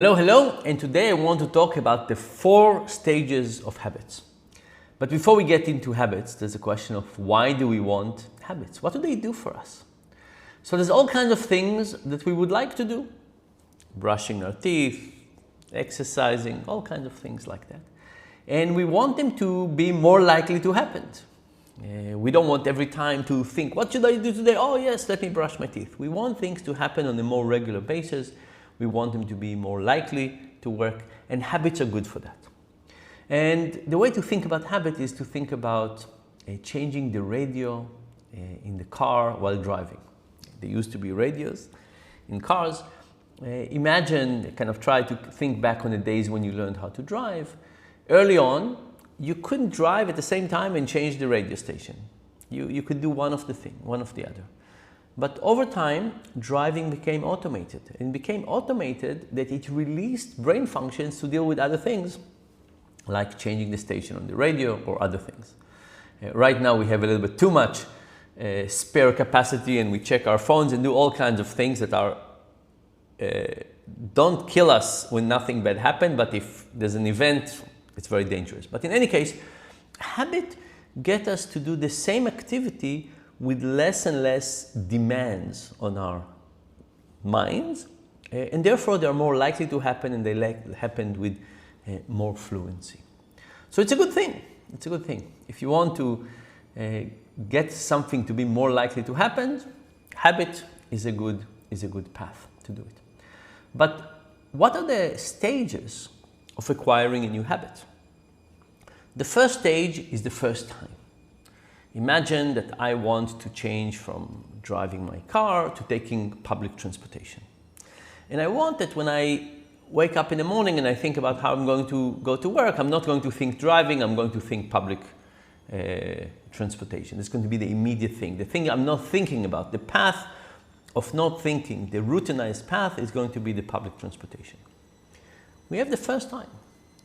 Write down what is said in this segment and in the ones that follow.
Hello, hello, and today I want to talk about the 4 stages of habits. But before we get into habits, there's a question of why do we want habits? What do they do for us? So there's all kinds of things that we would like to do. Brushing our teeth, exercising, all kinds of things like that. And we want them to be more likely to happen. We don't want every time to think, what should I do today? Oh yes, let me brush my teeth. We want things to happen on a more regular basis. We want them to be more likely to work, and habits are good for that. And the way to think about habit is to think about changing the radio in the car while driving. There used to be radios in cars. Imagine, try to think back on the days when you learned how to drive. Early on, you couldn't drive at the same time and change the radio station. You could do one of the other. But over time, driving became automated. And became automated that it released brain functions to deal with other things, like changing the station on the radio or other things. Right now, we have a little bit too much spare capacity, and we check our phones and do all kinds of things that don't kill us when nothing bad happened, but if there's an event, it's very dangerous. But in any case, habit gets us to do the same activity with less and less demands on our minds, and therefore they're more likely to happen, and they happen with more fluency. So it's a good thing. It's a good thing. If you want to get something to be more likely to happen, habit is a good path to do it. But what are the stages of acquiring a new habit? The first stage is the first time. Imagine that I want to change from driving my car to taking public transportation. And I want that when I wake up in the morning and I think about how I'm going to go to work, I'm not going to think driving, I'm going to think public transportation. It's going to be the immediate thing. The thing I'm not thinking about, the path of not thinking, the routinized path is going to be the public transportation. We have the first time.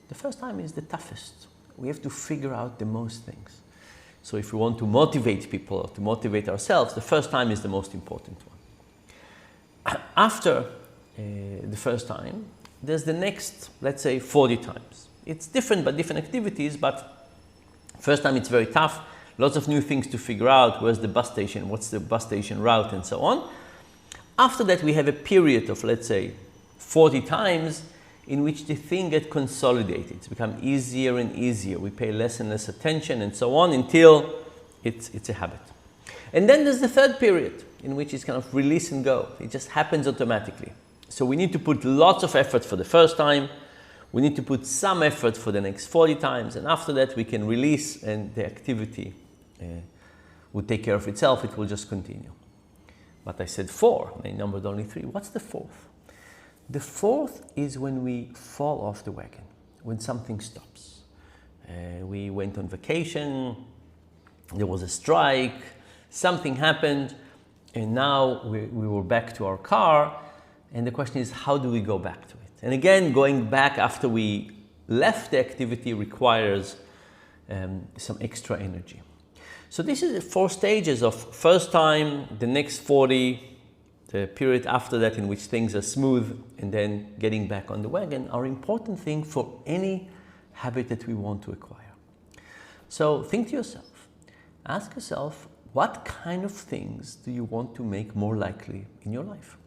The first time is the toughest. We have to figure out the most things. So if we want to motivate people or to motivate ourselves, the first time is the most important one. After the first time, there's the next, let's say, 40 times. It's different, but different activities, but first time it's very tough. Lots of new things to figure out. Where's the bus station? What's the bus station route? And so on. After that, we have a period of, let's say, 40 times in which the thing gets consolidated. It's become easier and easier. We pay less and less attention and so on until it's a habit. And then there's the third period in which it's kind of release and go. It just happens automatically. So we need to put lots of effort for the first time. We need to put some effort for the next 40 times. And after that, we can release and the activity will take care of itself. It will just continue. But I said 4, I numbered only 3. What's the 4th? The 4th is when we fall off the wagon, when something stops. We went on vacation, there was a strike, something happened, and now we were back to our car, and the question is, how do we go back to it? And again, going back after we left the activity requires some extra energy. So this is the 4 stages of first time, the next 40, the period after that in which things are smooth, and then getting back on the wagon are important thing for any habit that we want to acquire. So think to yourself, ask yourself, what kind of things do you want to make more likely in your life?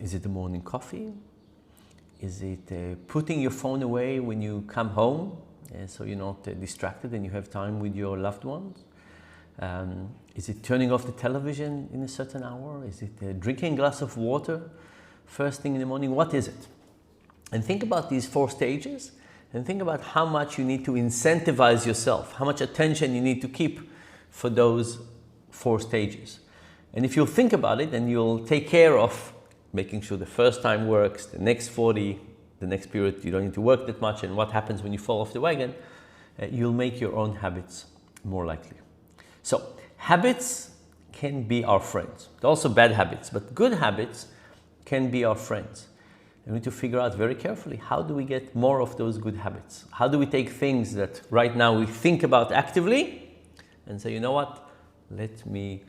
Is it the morning coffee? Is it putting your phone away when you come home so you're not distracted and you have time with your loved ones? Is it turning off the television in a certain hour? Is it drinking a glass of water first thing in the morning? What is it? And think about these 4 stages and think about how much you need to incentivize yourself, how much attention you need to keep for those 4 stages. And if you'll think about it, then you'll take care of making sure the first time works, the next 40, the next period you don't need to work that much, and what happens when you fall off the wagon, you'll make your own habits more likely. So habits can be our friends. They're also bad habits, but good habits can be our friends. And we need to figure out very carefully, how do we get more of those good habits? How do we take things that right now we think about actively and say, you know what, let me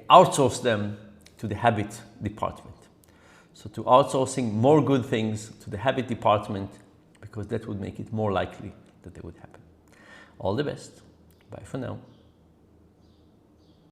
outsource them to the habit department. So to outsourcing more good things to the habit department, because that would make it more likely that they would happen. All the best. Bye for now.